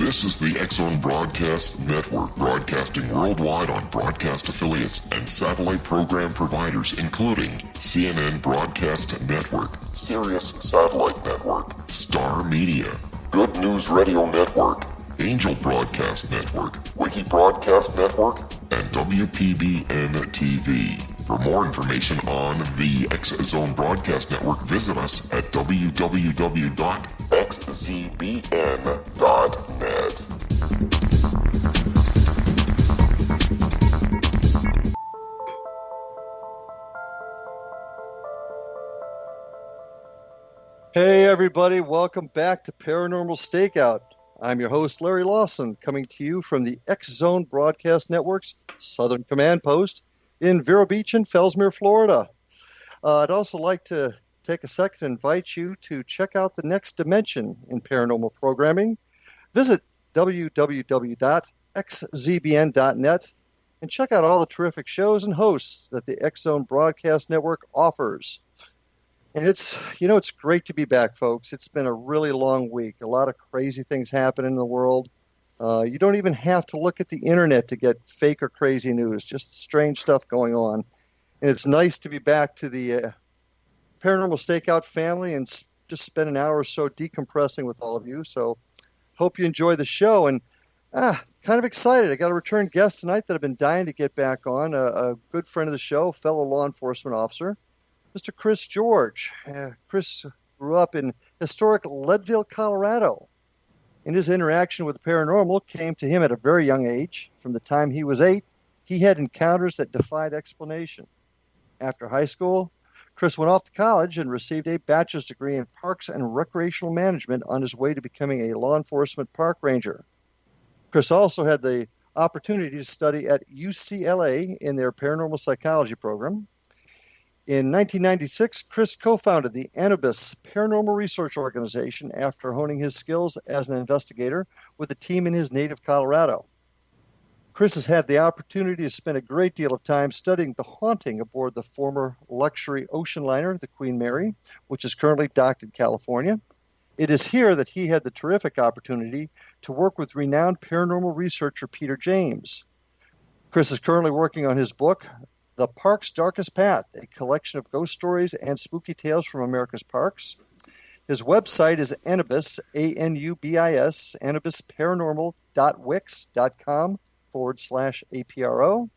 This is the X-Zone Broadcast Network, broadcasting worldwide on broadcast affiliates and satellite program providers, including CNN Broadcast Network, Sirius Satellite Network, Star Media, Good News Radio Network, Angel Broadcast Network, Wiki Broadcast Network, and WPBN TV. For more information on the X-Zone Broadcast Network, visit us at www.xzbn.net. Hey everybody, welcome back to Paranormal Stakeout. I'm your host, Larry Lawson, coming to you from the X-Zone Broadcast Network's Southern Command Post in Vero Beach and Fellsmere, Florida. I'd also like to take a second to invite you to check out the next dimension in paranormal programming. Visit www.xzbn.net and check out all the terrific shows and hosts that the X-Zone Broadcast Network offers. And it's great to be back, folks. It's been a really long week. A lot of crazy things happen in the world. You don't even have to look at the internet to get fake or crazy news, just strange stuff going on. And it's nice to be back to the Paranormal Stakeout family and just spend an hour or so decompressing with all of you. So hope you enjoy the show. And kind of excited. I got a return guest tonight that I've been dying to get back on, a good friend of the show, fellow law enforcement officer, Mr. Chris George. Chris grew up in historic Leadville, Colorado. And his interaction with the paranormal came to him at a very young age. From the time he was 8, he had encounters that defied explanation. After high school, Chris went off to college and received a bachelor's degree in Parks and Recreational Management on his way to becoming a law enforcement park ranger. Chris also had the opportunity to study at UCLA in their paranormal psychology program. In 1996, Chris co-founded the Anubis Paranormal Research Organization after honing his skills as an investigator with a team in his native Colorado. Chris has had the opportunity to spend a great deal of time studying the haunting aboard the former luxury ocean liner, the Queen Mary, which is currently docked in California. It is here that he had the terrific opportunity to work with renowned paranormal researcher Peter James. Chris is currently working on his book, The Park's Darkest Path, a collection of ghost stories and spooky tales from America's parks. His website is Anubis, A-N-U-B-I-S, anubisparanormal.wix.com/APRO.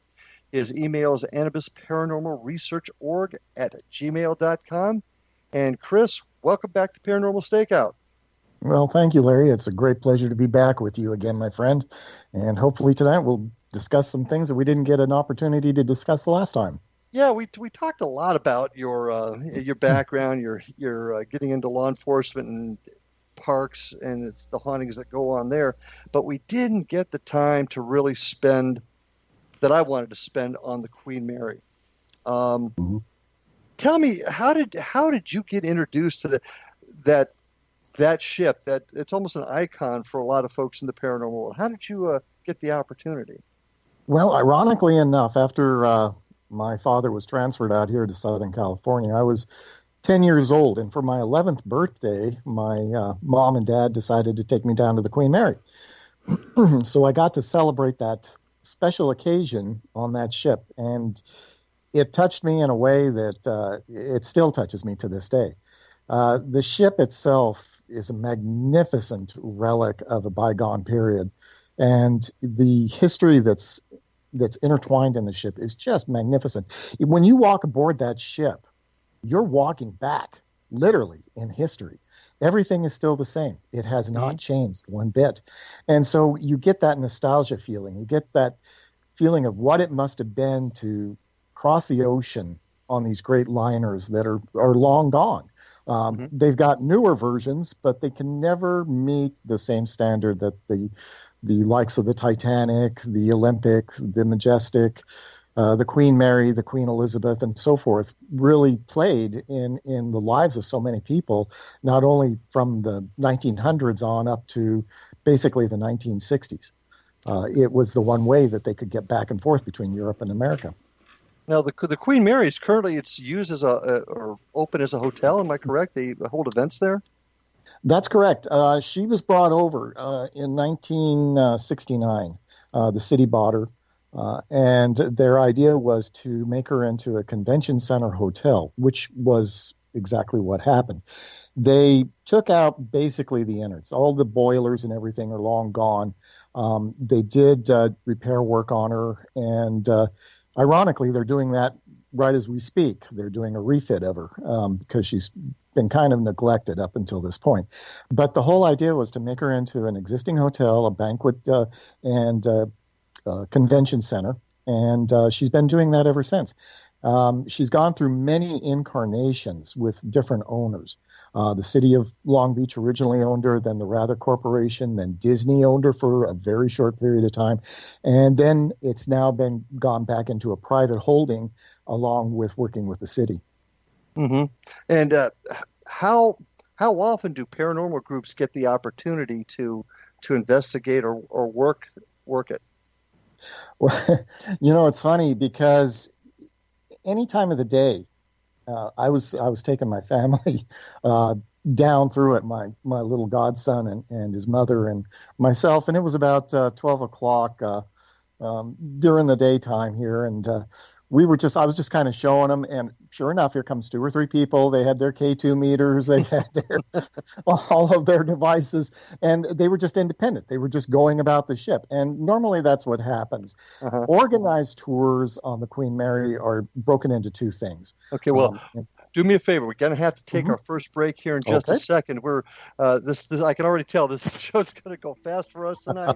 His email is anubisparanormalresearchorg@gmail.com. And Chris, welcome back to Paranormal Stakeout. Well, thank you, Larry. It's a great pleasure to be back with you again, my friend. And hopefully tonight we'll discuss some things that we didn't get an opportunity to discuss the last time. Yeah, we talked a lot about your background, your getting into law enforcement and parks, and it's the hauntings that go on there. But we didn't get the time to really spend that I wanted to spend on the Queen Mary. Tell me, how did you get introduced to that ship? That it's almost an icon for a lot of folks in the paranormal world. How did you get the opportunity? Well, ironically enough, after my father was transferred out here to Southern California, I was 10 years old, and for my 11th birthday, my mom and dad decided to take me down to the Queen Mary. So I got to celebrate that special occasion on that ship, and it touched me in a way that it still touches me to this day. The ship itself is a magnificent relic of a bygone period, and the history that's intertwined in the ship is just magnificent. When you walk aboard that ship, you're walking back, literally, in history. Everything is still the same. It has not changed one bit. And so you get that nostalgia feeling. You get that feeling of what it must have been to cross the ocean on these great liners that are long gone. They've got newer versions, but they can never meet the same standard that the likes of the Titanic, the Olympic, the Majestic, the Queen Mary, the Queen Elizabeth, and so forth really played in the lives of so many people, not only from the 1900s on up to basically the 1960s. It was the one way that they could get back and forth between Europe and America. Now, the Queen Mary is currently, it's used as or open as a hotel. Am I correct? They hold events there? That's correct. She was brought over in 1969. The city bought her, and their idea was to make her into a convention center hotel, which was exactly what happened. They took out basically the innards. All the boilers and everything are long gone. They did repair work on her, and ironically, they're doing that right as we speak. They're doing a refit of her because she's been kind of neglected up until this point. But the whole idea was to make her into an existing hotel, a banquet and convention center, and she's been doing that ever since. She's gone through many incarnations with different owners. The city of Long Beach originally owned her, then the Rather Corporation, then Disney owned her for a very short period of time, and then it's now been gone back into a private holding along with working with the city. Mm-hmm. And how often do paranormal groups get the opportunity to investigate or work it? Well, it's funny because any time of the day, I was taking my family down through it, my little godson and his mother and myself, and it was about 12 o'clock during the daytime here, and I was just kind of showing them, and sure enough, here comes 2 or 3 people. They had their K2 meters, they had all of their devices, and they were just independent. They were just going about the ship, and normally that's what happens. Uh-huh. Organized tours on the Queen Mary are broken into 2 things. Okay, well, do me a favor. We're going to have to take our first break here in just a second. We're this I can already tell this show's going to go fast for us tonight.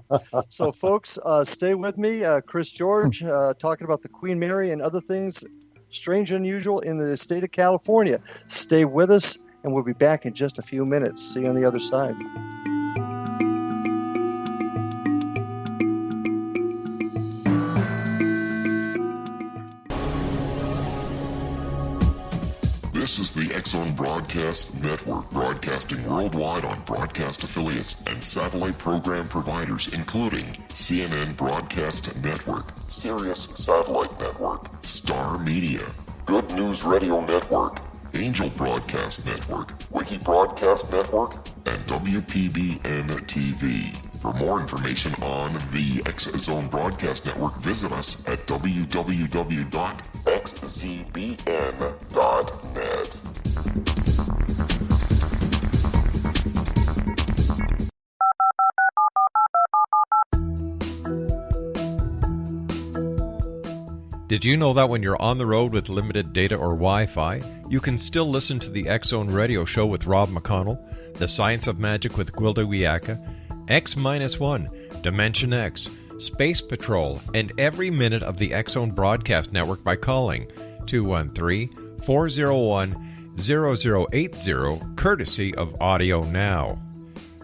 So, folks, stay with me. Chris George talking about the Queen Mary and other things strange and unusual in the state of California. Stay with us, and we'll be back in just a few minutes. See you on the other side. This is the X-Zone Broadcast Network, broadcasting worldwide on broadcast affiliates and satellite program providers, including CNN Broadcast Network, Sirius Satellite Network, Star Media, Good News Radio Network, Angel Broadcast Network, Wiki Broadcast Network, and WPBN TV. For more information on the X-Zone Broadcast Network, visit us at www.xzbn.net. Did you know that when you're on the road with limited data or Wi-Fi, you can still listen to the X-Zone Radio Show with Rob McConnell, The Science of Magic with Gwilda Wiyaka, X-1, Dimension X, Space Patrol, and every minute of the X-Zone Broadcast Network by calling 213-401-0080, courtesy of Audio Now.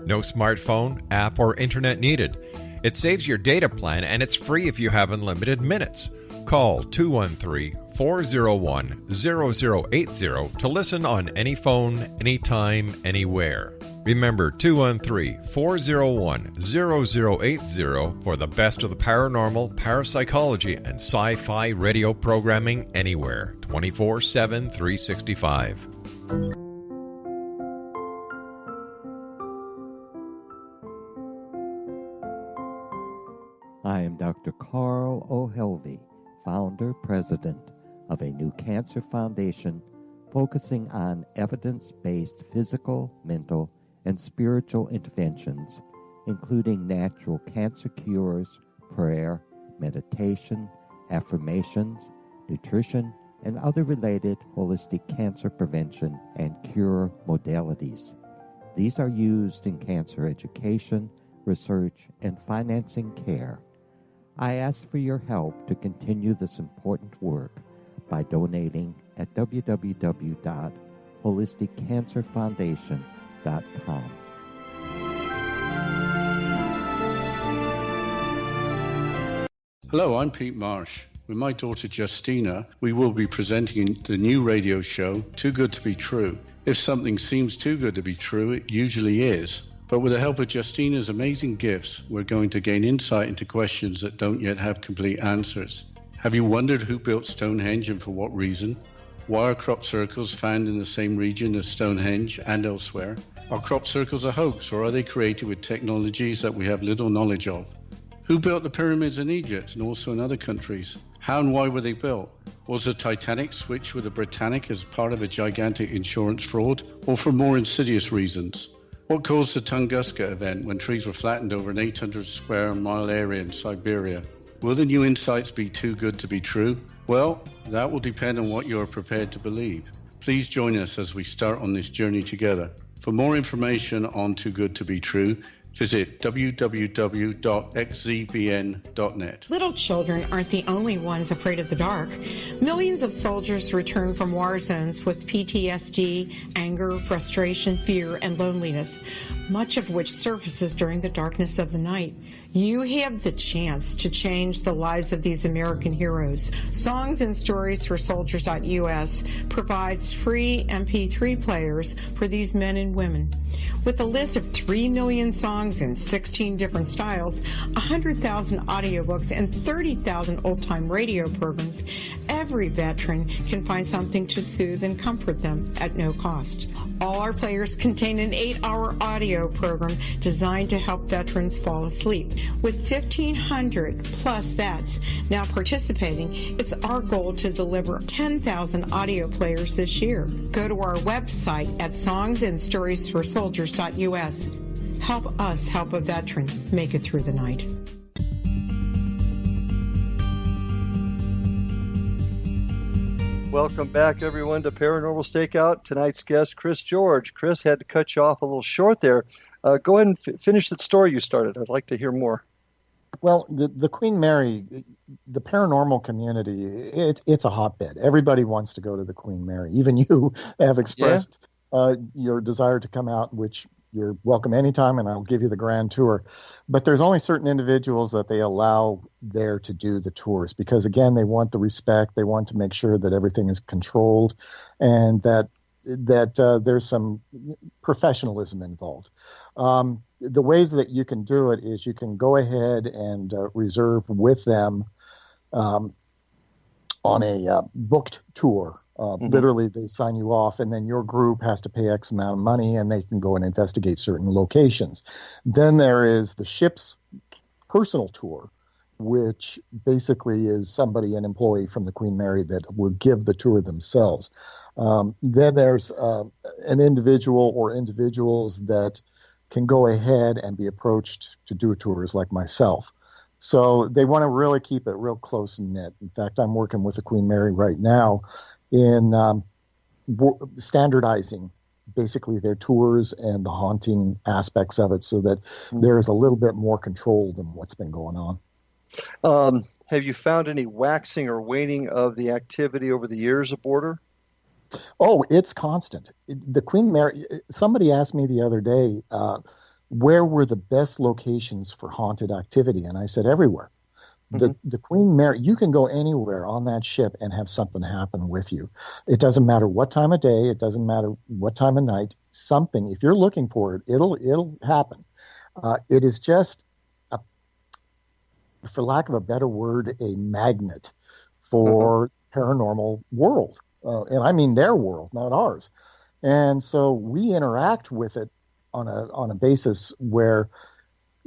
No smartphone, app, or internet needed. It saves your data plan, and it's free if you have unlimited minutes. Call 213-401-0080 to listen on any phone, anytime, anywhere. Remember 213-401-0080 for the best of the paranormal, parapsychology, and sci-fi radio programming anywhere, 24/7, 365. I am Dr. Carl O'Helvey, founder, president of a new cancer foundation focusing on evidence-based physical, mental, and spiritual interventions, including natural cancer cures, prayer, meditation, affirmations, nutrition, and other related holistic cancer prevention and cure modalities. These are used in cancer education, research, and financing care. I ask for your help to continue this important work by donating at www.holisticcancerfoundation.com. Hello, I'm Pete Marsh. With my daughter Justina, we will be presenting the new radio show, Too Good to Be True. If something seems too good to be true, it usually is. But with the help of Justina's amazing gifts, we're going to gain insight into questions that don't yet have complete answers. Have you wondered who built Stonehenge and for what reason? Why are crop circles found in the same region as Stonehenge and elsewhere? Are crop circles a hoax, or are they created with technologies that we have little knowledge of? Who built the pyramids in Egypt and also in other countries? How and why were they built? Was the Titanic switched with the Britannic as part of a gigantic insurance fraud, or for more insidious reasons? What caused the Tunguska event when trees were flattened over an 800 square mile area in Siberia? Will the new insights be too good to be true? Well, that will depend on what you are prepared to believe. Please join us as we start on this journey together. For more information on Too Good to Be True, visit www.xzbn.net. Little children aren't the only ones afraid of the dark. Millions of soldiers return from war zones with PTSD, anger, frustration, fear, and loneliness, much of which surfaces during the darkness of the night. You have the chance to change the lives of these American heroes. Songs and Stories for Soldiers.us provides free MP3 players for these men and women. With a list of 3 million songs in 16 different styles, 100,000 audiobooks, and 30,000 old-time radio programs, every veteran can find something to soothe and comfort them at no cost. All our players contain an 8-hour audio program designed to help veterans fall asleep. With 1,500 plus vets now participating, it's our goal to deliver 10,000 audio players this year. Go to our website at songsandstoriesforsoldiers.us. Help us help a veteran make it through the night. Welcome back, everyone, to Paranormal Stakeout. Tonight's guest, Chris George. Chris, had to cut you off a little short there. Go ahead and finish that story you started. I'd like to hear more. Well, the Queen Mary, the paranormal community, it's a hotbed. Everybody wants to go to the Queen Mary. Even you have expressed your desire to come out, which you're welcome anytime, and I'll give you the grand tour. But there's only certain individuals that they allow there to do the tours because, again, they want the respect. They want to make sure that everything is controlled and that there's some professionalism involved. The ways that you can do it is you can go ahead and reserve with them on a booked tour. Literally, they sign you off, and then your group has to pay X amount of money, and they can go and investigate certain locations. Then there is the ship's personal tour, which basically is somebody, an employee from the Queen Mary, that will give the tour themselves. Then there's an individual or individuals that can go ahead and be approached to do tours like myself. So they want to really keep it real close and knit. In fact, I'm working with the Queen Mary right now in standardizing basically their tours and the haunting aspects of it so that there is a little bit more control than what's been going on. Have you found any waxing or waning of the activity over the years aboard her? Oh, it's constant. The Queen Mary, somebody asked me the other day, where were the best locations for haunted activity? And I said, everywhere. The Queen Mary, you can go anywhere on that ship and have something happen with you. It doesn't matter what time of day. It doesn't matter what time of night. Something, if you're looking for it, it'll happen. It is just, for lack of a better word, a magnet for paranormal world. And I mean their world, not ours. And so we interact with it on a basis where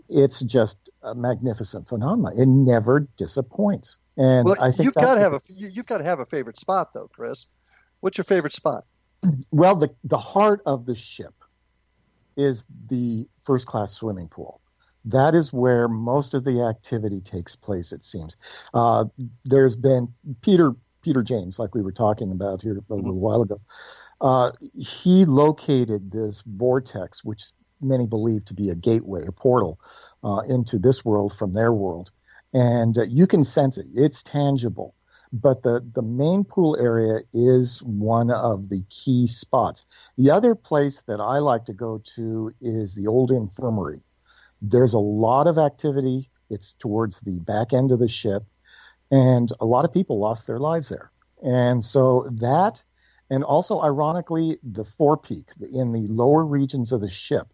it's just a magnificent phenomenon. It never disappoints. And well, I think you've got to have a favorite spot, though, Chris. What's your favorite spot? Well, the heart of the ship is the first class swimming pool. That is where most of the activity takes place, it seems. There's been Peter James, like we were talking about here a little while ago. He located this vortex, which many believe to be a gateway, a portal into this world from their world. And you can sense it. It's tangible. But the main pool area is one of the key spots. The other place that I like to go to is the old infirmary. There's a lot of activity. It's towards the back end of the ship. And a lot of people lost their lives there. And so that, and also ironically, the forepeak in the lower regions of the ship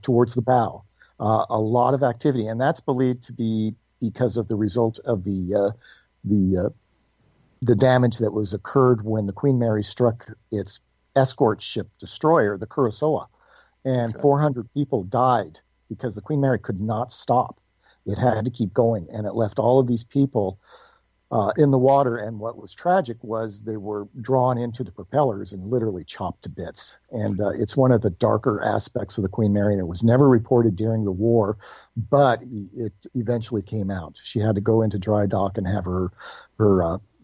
towards the bow, a lot of activity. And that's believed to be because of the result of the the damage that was occurred when the Queen Mary struck its escort ship destroyer, the Kurosawa, and 400 people died because the Queen Mary could not stop. It had to keep going, and it left all of these people in the water. And what was tragic was they were drawn into the propellers and literally chopped to bits. And it's one of the darker aspects of the Queen Mary, and it was never reported during the war, but it eventually came out. She had to go into dry dock and have her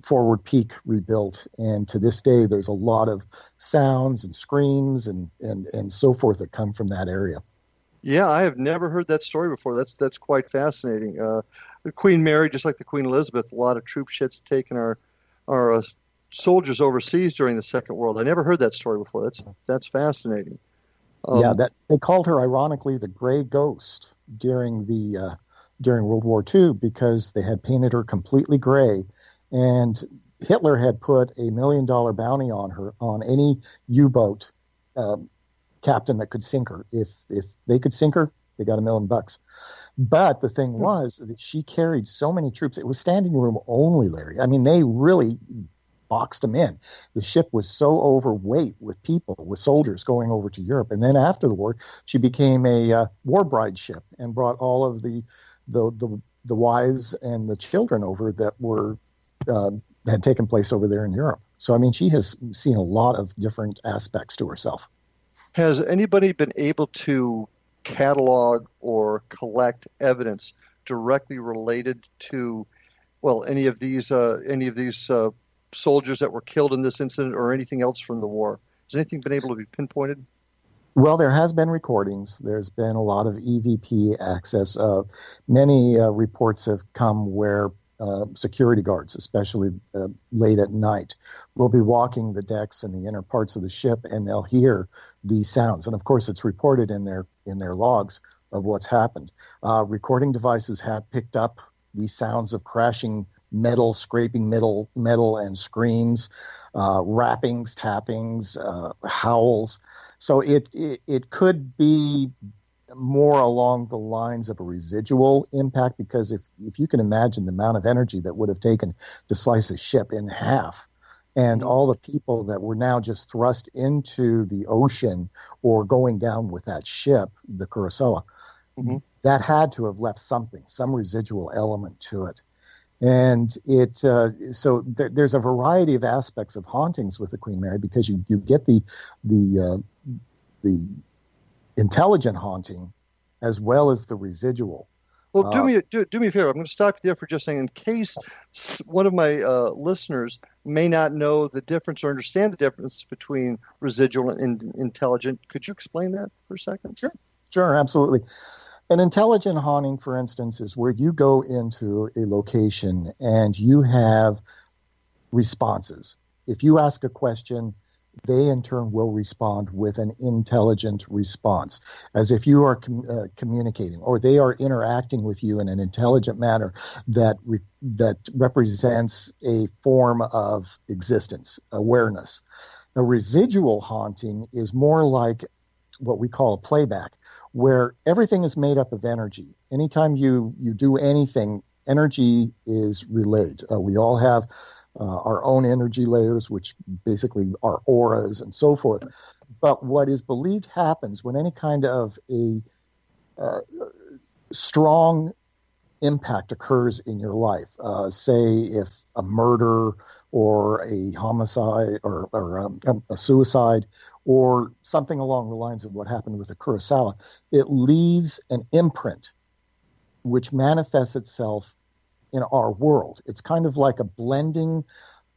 forward peak rebuilt. And to this day, there's a lot of sounds and screams and so forth that come from that area. Yeah, I have never heard that story before. That's quite fascinating. The Queen Mary, just like the Queen Elizabeth, a lot of troop ships taking our soldiers overseas during the Second World. I never heard that story before. That's fascinating. That they called her, ironically, the Gray Ghost during World War II because they had painted her completely gray, and Hitler had put $1 million bounty on her on any U-boat captain that could sink her. If they could sink her, they got $1 million. But the thing was that she carried so many troops. It was standing room only, Larry. I mean, they really boxed them in. The ship was so overweight with people, with soldiers going over to Europe. And then after the war, she became a war bride ship and brought all of the wives and the children over that were had taken place over there in Europe. So, I mean, she has seen a lot of different aspects to herself. Has anybody been able to catalog or collect evidence directly related to, well, any of these soldiers that were killed in this incident or anything else from the war? Has anything been able to be pinpointed? Well, there has been recordings. There's been a lot of EVP access. Many reports have come where security guards, especially late at night, will be walking the decks and the inner parts of the ship, and they'll hear these sounds. And of course, it's reported in their logs of what's happened. Recording devices have picked up these sounds of crashing metal, scraping metal, and screams, rappings, tappings, howls. So it could be more along the lines of a residual impact, because if you can imagine the amount of energy that would have taken to slice a ship in half, and all the people that were now just thrust into the ocean or going down with that ship, the Kurosawa, that had to have left some residual element to it. And so there's a variety of aspects of hauntings with the Queen Mary, because you get the intelligent haunting as well as the residual. Well, do me a favor. I'm going to stop you there for just a second. In case one of my listeners may not know the difference or understand the difference between residual and intelligent, could you explain that for a second? Sure, absolutely. An intelligent haunting, for instance, is where you go into a location and you have responses. If you ask a question, they in turn will respond with an intelligent response, as if you are communicating, or they are interacting with you in an intelligent manner that represents a form of existence, awareness. A residual haunting is more like what we call a playback, where everything is made up of energy. Anytime you do anything, energy is relayed. We all have our own energy layers, which basically are auras and so forth. But what is believed happens when any kind of a strong impact occurs in your life, say if a murder or a homicide or a suicide or something along the lines of what happened with the Kurosawa, it leaves an imprint which manifests itself in our world. It's kind of like a blending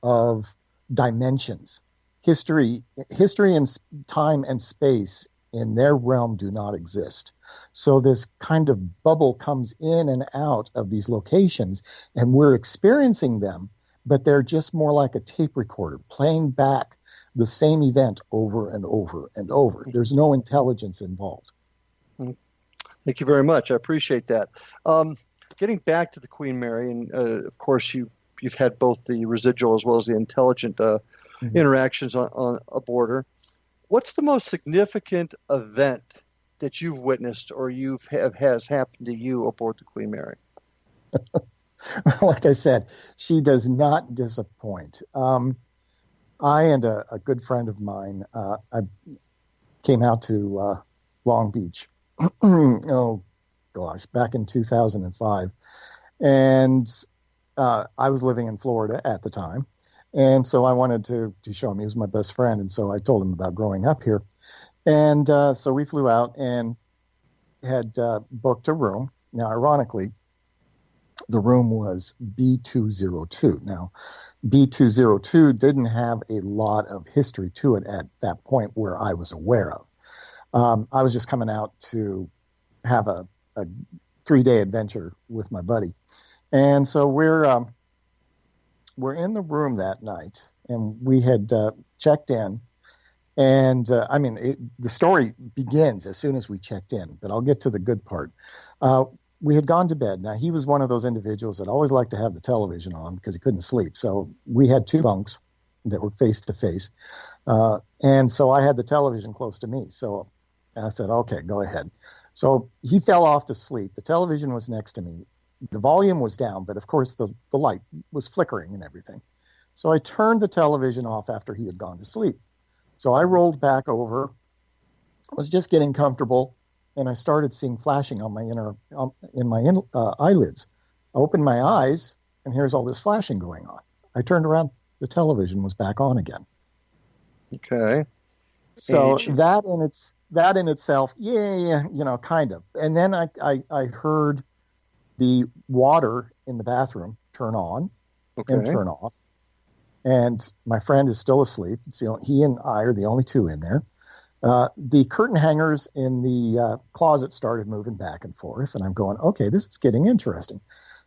of dimensions. History and time and space in their realm do not exist. So this kind of bubble comes in and out of these locations, and we're experiencing them, but they're just more like a tape recorder playing back the same event over and over and over. There's no intelligence involved. Thank you very much. I appreciate that. Getting back to the Queen Mary, and of course you've had both the residual as well as the intelligent interactions on aboard her. What's the most significant event that you've witnessed or has happened to you aboard the Queen Mary? Like I said, she does not disappoint. I and a good friend of mine, I came out to Long Beach. Oh gosh, back in 2005, and I was living in Florida at the time, and so I wanted to show him. He was my best friend, and so I told him about growing up here, and so we flew out and had booked a room. Now, ironically, the room was B202. Now, B202 didn't have a lot of history to it at that point where I was aware of. I was just coming out to have a 3-day adventure with my buddy. And so we're in the room that night, and we had checked in. And the story begins as soon as we checked in, but I'll get to the good part. We had gone to bed. Now, he was one of those individuals that always liked to have the television on because he couldn't sleep. So we had 2 bunks that were face to face. And so I had the television close to me. So I said, okay, go ahead. So he fell off to sleep. The television was next to me. The volume was down, but of course the light was flickering and everything. So I turned the television off after he had gone to sleep. So I rolled back over, was just getting comfortable, and I started seeing flashing on my eyelids. I opened my eyes, and here's all this flashing going on. I turned around, the television was back on again. Okay. So that in itself, kind of. And then I heard the water in the bathroom turn on and turn off. And my friend is still asleep. He and I are the only 2 in there. The curtain hangers in the closet started moving back and forth, and I'm going, okay, this is getting interesting.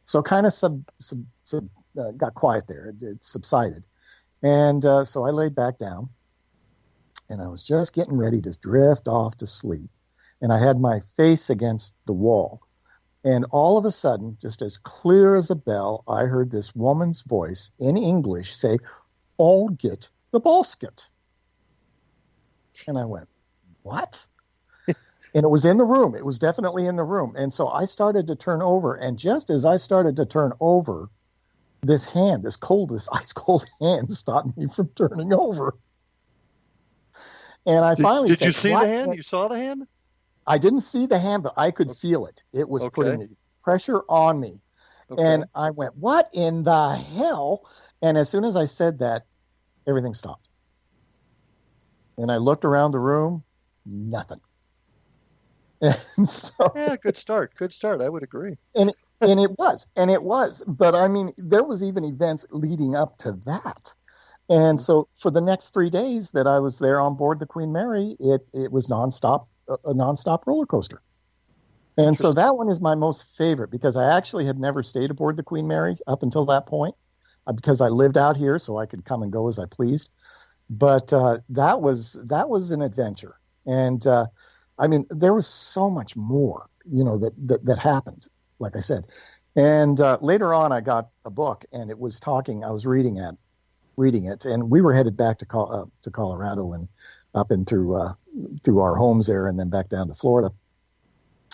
So kind of got quiet there. It subsided. And so I laid back down, and I was just getting ready to drift off to sleep. And I had my face against the wall. And all of a sudden, just as clear as a bell, I heard this woman's voice in English say, "I'll get the basket." And I went, what? And it was in the room. It was definitely in the room. And so I started to turn over. And just as I started to turn over, this ice cold hand stopped me from turning over. And I finally said, did you see the hand? You saw the hand? I didn't see the hand, but I could feel it. It was putting the pressure on me. Okay. And I went, what in the hell? And as soon as I said that, everything stopped. And I looked around the room, nothing. And so, yeah, good start. I would agree. And it was. But I mean, there was even events leading up to that. And so for the next 3 days that I was there on board the Queen Mary, it was a nonstop roller coaster. And so that one is my most favorite because I actually had never stayed aboard the Queen Mary up until that point because I lived out here, so I could come and go as I pleased. But that was an adventure. And there was so much more, that happened, like I said. And later on, I got a book, and it was I was reading it, and we were headed back to Colorado and up and through our homes there, and then back down to Florida.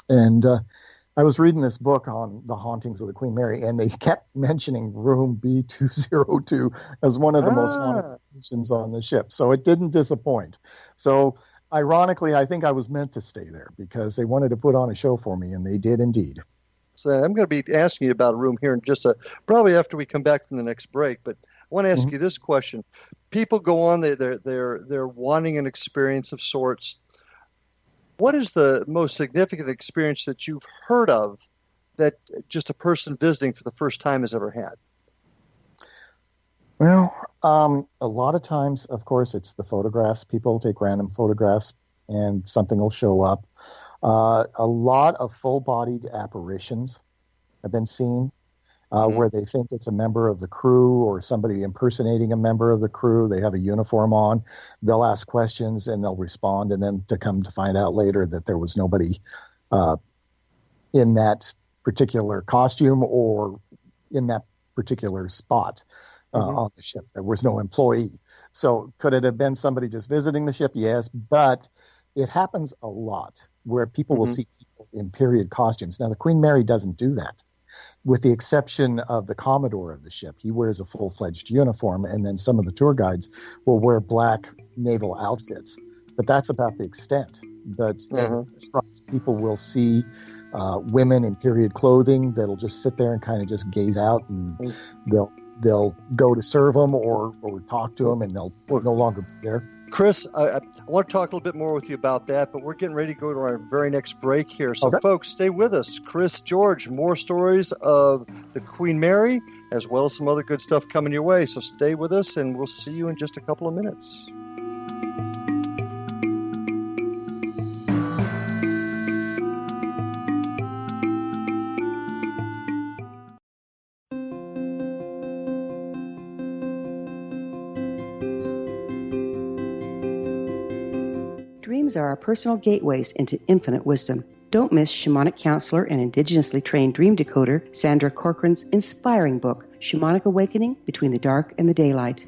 And I was reading this book on the hauntings of the Queen Mary, and they kept mentioning room B202 as one of the most haunted stations on the ship. So it didn't disappoint. So ironically, I think I was meant to stay there because they wanted to put on a show for me, and they did indeed. So I'm going to be asking you about a room here in just probably after we come back from the next break. But I want to ask you this question: people go on, they're wanting an experience of sorts. What is the most significant experience that you've heard of that just a person visiting for the first time has ever had? Well, a lot of times, of course, it's the photographs. People take random photographs and something will show up. A lot of full-bodied apparitions have been seen where they think it's a member of the crew or somebody impersonating a member of the crew. They have a uniform on. They'll ask questions and they'll respond, and then to come to find out later that there was nobody in that particular costume or in that particular spot on the ship. There was no employee. So could it have been somebody just visiting the ship? Yes, but it happens a lot where people will see people in period costumes. Now, the Queen Mary doesn't do that. with the exception of the Commodore of the ship. He wears a full-fledged uniform, and then some of the tour guides will wear black naval outfits. But that's about the extent. But people will see women in period clothing that'll just sit there and kind of just gaze out, and they'll go to serve them or talk to them, and they'll no longer be there. Chris, I want to talk a little bit more with you about that, but we're getting ready to go to our very next break here. So, folks, stay with us. Chris, George, more stories of the Queen Mary, as well as some other good stuff coming your way. So stay with us, and we'll see you in just a couple of minutes. Dreams are our personal gateways into infinite wisdom. Don't miss shamanic counselor and indigenously trained dream decoder Sandra Corcoran's inspiring book, Shamanic Awakening Between the Dark and the Daylight.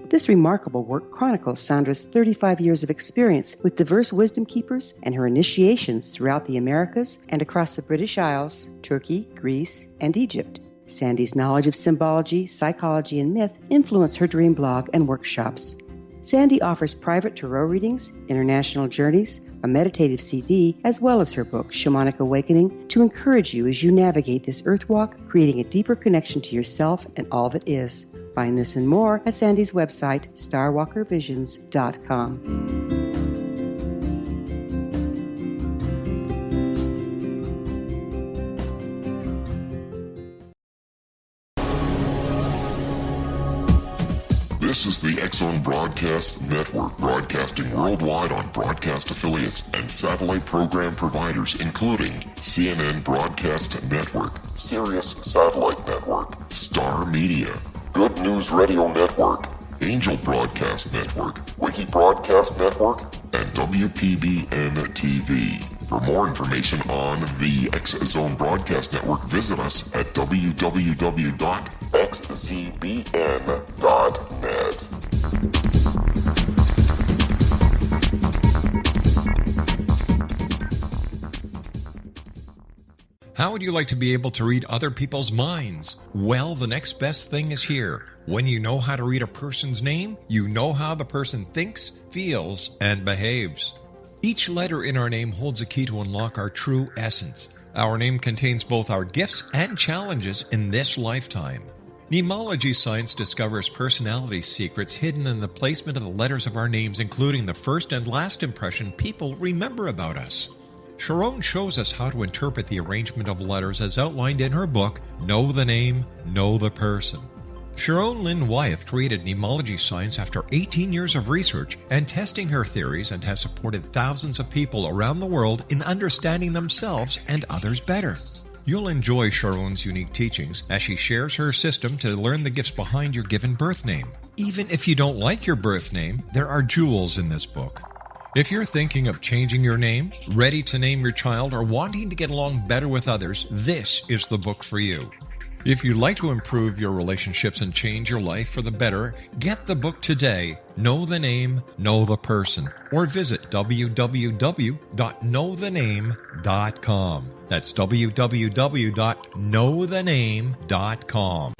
This remarkable work chronicles Sandra's 35 years of experience with diverse wisdom keepers and her initiations throughout the Americas and across the British Isles, Turkey, Greece, and Egypt. Sandy's knowledge of symbology, psychology, and myth influence her dream blog and workshops. Sandy offers private tarot readings, international journeys, a meditative CD, as well as her book, Shamanic Awakening, to encourage you as you navigate this earth walk, creating a deeper connection to yourself and all that is. Find this and more at Sandy's website, starwalkervisions.com. This is the X-Zone Broadcast Network, broadcasting worldwide on broadcast affiliates and satellite program providers, including CNN Broadcast Network, Sirius Satellite Network, Star Media, Good News Radio Network, Angel Broadcast Network, Wiki Broadcast Network, and WPBN TV. For more information on the X-Zone Broadcast Network, visit us at www.xzbn.net. How would you like to be able to read other people's minds? Well, the next best thing is here. When you know how to read a person's name, you know how the person thinks, feels, and behaves. Each letter in our name holds a key to unlock our true essence. Our name contains both our gifts and challenges in this lifetime. Mnemology science discovers personality secrets hidden in the placement of the letters of our names, including the first and last impression people remember about us. Sharon shows us how to interpret the arrangement of letters as outlined in her book, Know the Name, Know the Person. Sharon Lynn Wyeth created mnemology science after 18 years of research and testing her theories, and has supported thousands of people around the world in understanding themselves and others better. You'll enjoy Sharon's unique teachings as she shares her system to learn the gifts behind your given birth name. Even if you don't like your birth name, there are jewels in this book. If you're thinking of changing your name, ready to name your child, or wanting to get along better with others, this is the book for you. If you'd like to improve your relationships and change your life for the better, get the book today, Know the Name, Know the Person, or visit www.knowthename.com. That's www.knowthename.com.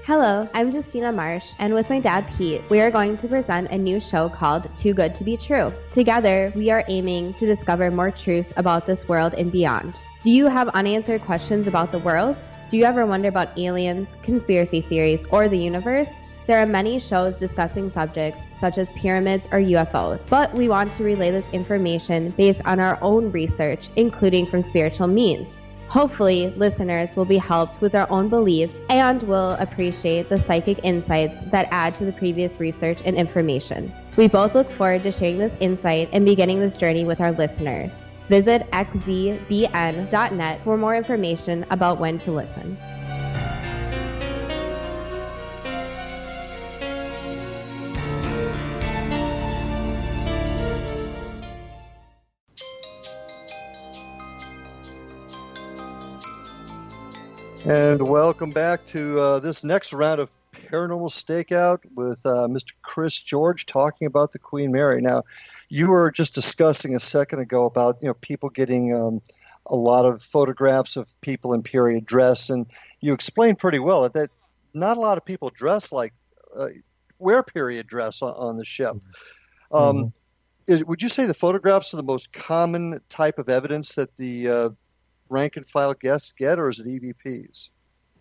Hello, I'm Justina Marsh, and with my dad Pete, we are going to present a new show called Too Good to Be True. Together, we are aiming to discover more truths about this world and beyond. Do you have unanswered questions about the world? Do you ever wonder about aliens, conspiracy theories, or the universe? There are many shows discussing subjects such as pyramids or UFOs, but we want to relay this information based on our own research, including from spiritual means. Hopefully, listeners will be helped with their own beliefs and will appreciate the psychic insights that add to the previous research and information. We both look forward to sharing this insight and beginning this journey with our listeners. Visit xzbn.net for more information about when to listen. And welcome back to this next round of Paranormal Stakeout with Mr. Chris George talking about the Queen Mary. Now, you were just discussing a second ago about people getting a lot of photographs of people in period dress, and you explained pretty well that not a lot of people dress like wear period dress on the ship. Would you say the photographs are the most common type of evidence that the rank and file guests get, or is it EVPs?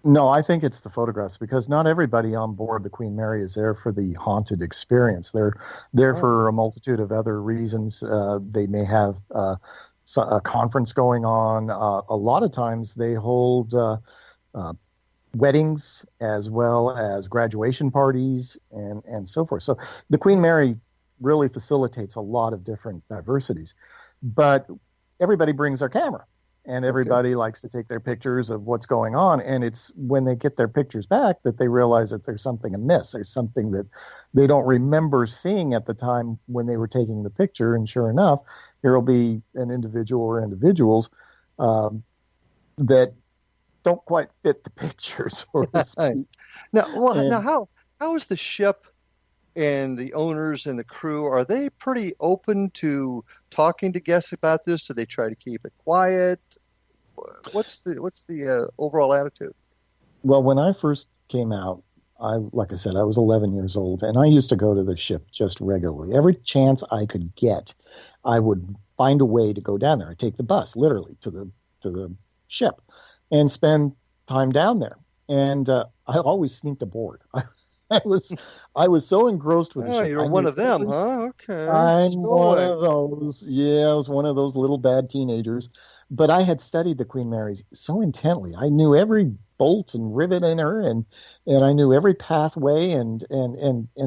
No, I think it's the photographs, because not everybody on board the Queen Mary is there for the haunted experience. They're there for a multitude of other reasons. They may have a conference going on. A lot of times they hold weddings as well as graduation parties and so forth. So the Queen Mary really facilitates a lot of different diversities. But everybody brings their camera. And everybody likes to take their pictures of what's going on. And it's when they get their pictures back that they realize that there's something amiss. There's something that they don't remember seeing at the time when they were taking the picture. And sure enough, there will be an individual or individuals that don't quite fit the picture, so to speak. Now, how is the ship and the owners and the crew, are they pretty open to talking to guests about this? Do they try to keep it quiet? What's the overall attitude? Well, when I first came out, like I said, I was 11 years old, and I used to go to the ship just regularly. Every chance I could get, I would find a way to go down there. I'd take the bus, literally, to the ship, and spend time down there. And I always sneaked aboard. I was so engrossed with the ship. You're one of them, huh? Okay. I'm one of those. Yeah, I was one of those little bad teenagers. But I had studied the Queen Mary so intently. I knew every bolt and rivet in her, and I knew every pathway, and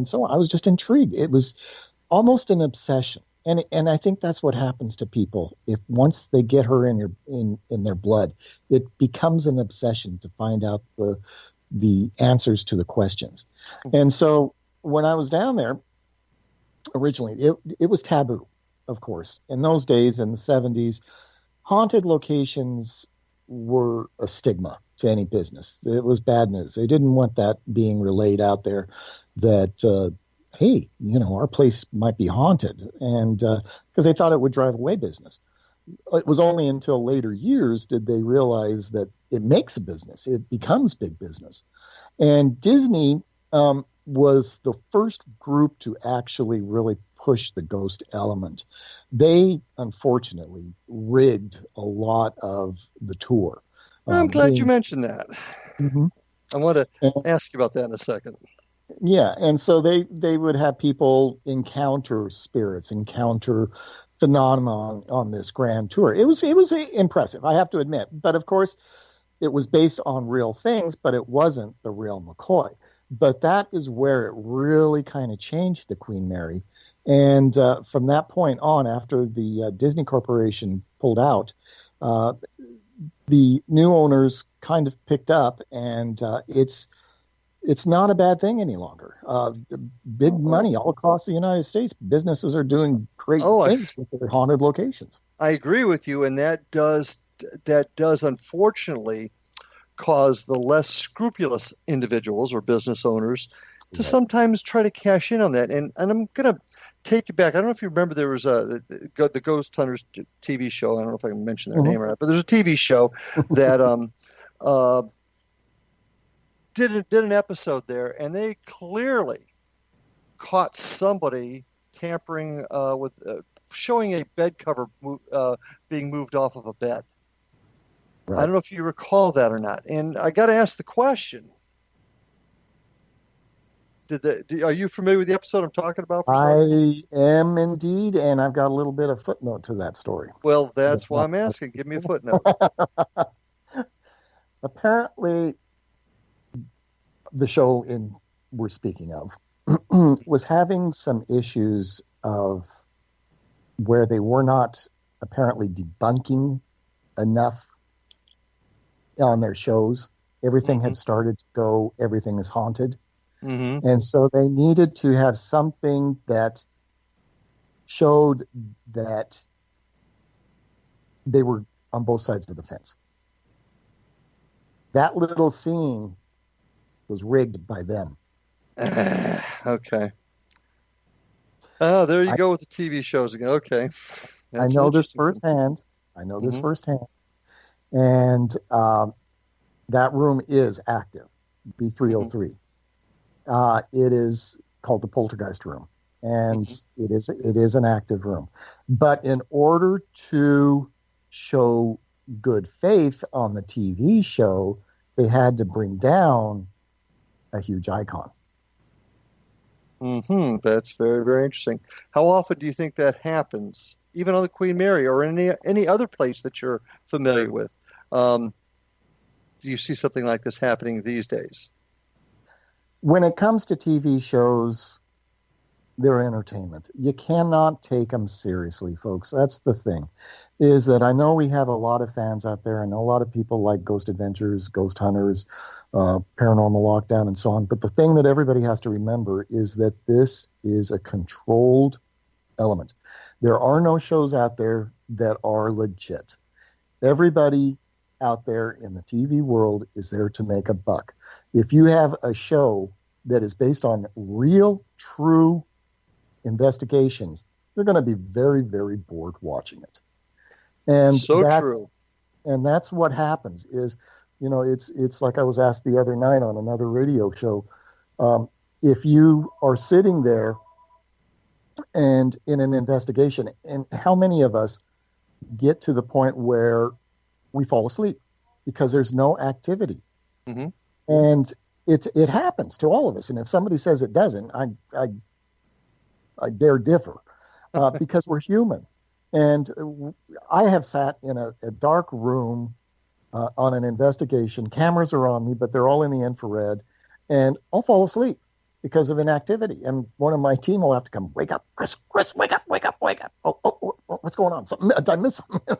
so on. I was just intrigued. It was almost an obsession. And I think that's what happens to people. If once they get her in their blood, it becomes an obsession to find out the answers to the questions. And so when I was down there, originally, it was taboo, of course. In those days, in the 70s, haunted locations were a stigma to any business. It was bad news. They didn't want that being relayed out there that, hey, our place might be haunted, and because they thought it would drive away business. It was only until later years did they realize that it makes a business. It becomes big business. And Disney was the first group to actually really push the ghost element. They, unfortunately, rigged a lot of the tour. I'm glad you mentioned that. Mm-hmm. I want to ask you about that in a second. Yeah, and so they would have people encounter spirits, encounter phenomenon on this grand tour. It was impressive, I have to admit. But of course, it was based on real things, but it wasn't the real McCoy. But that is where it really kind of changed the Queen Mary. And from that point on, after the Disney Corporation pulled out, the new owners kind of picked up, and it's not a bad thing any longer. Big money all across the United States. Businesses are doing great things with their haunted locations. I agree with you, and that does unfortunately cause the less scrupulous individuals or business owners to sometimes try to cash in on that. And I'm going to take you back. I don't know if you remember, there was the Ghost Hunters TV show. I don't know if I can mention their name or not, but there's a TV show that did an episode there, and they clearly caught somebody tampering with showing a bed cover being moved off of a bed. Right. I don't know if you recall that or not. And I got to ask the question: are you familiar with the episode I'm talking about? I am indeed, and I've got a little bit of footnote to that story. Well, that's why I'm asking. Give me a footnote. Apparently, the show we're speaking of was having some issues of where they were not apparently debunking enough on their shows. Everything had started to go, everything is haunted. Mm-hmm. And so they needed to have something that showed that they were on both sides of the fence. That little scene was rigged by them. Okay. Oh, there you go with the TV shows again. Okay. I know this firsthand. And that room is active, B303. It is called the Poltergeist Room, and it is an active room. But in order to show good faith on the TV show, they had to bring down a huge icon. That's very, very interesting. How often do you think that happens, even on the Queen Mary or any other place that you're familiar with? Do you see something like this happening these days? When it comes to TV shows, they're entertainment. You cannot take them seriously, folks. That's the thing, is that I know we have a lot of fans out there. I know a lot of people like Ghost Adventures, Ghost Hunters, Paranormal Lockdown, and so on. But the thing that everybody has to remember is that this is a controlled element. There are no shows out there that are legit. Everybody out there in the TV world is there to make a buck. If you have a show that is based on real, true investigations, you're going to be very, very bored watching it. And true. And that's what happens is, it's like I was asked the other night on another radio show, if you are sitting there and in an investigation, and how many of us get to the point where we fall asleep because there's no activity. And it happens to all of us. And if somebody says it doesn't, I dare differ, because we're human. And I have sat in a dark room on an investigation. Cameras are on me, but they're all in the infrared, and I'll fall asleep because of inactivity. And one of my team will have to come, wake up, Chris, wake up. Oh, what's going on? Did I miss something?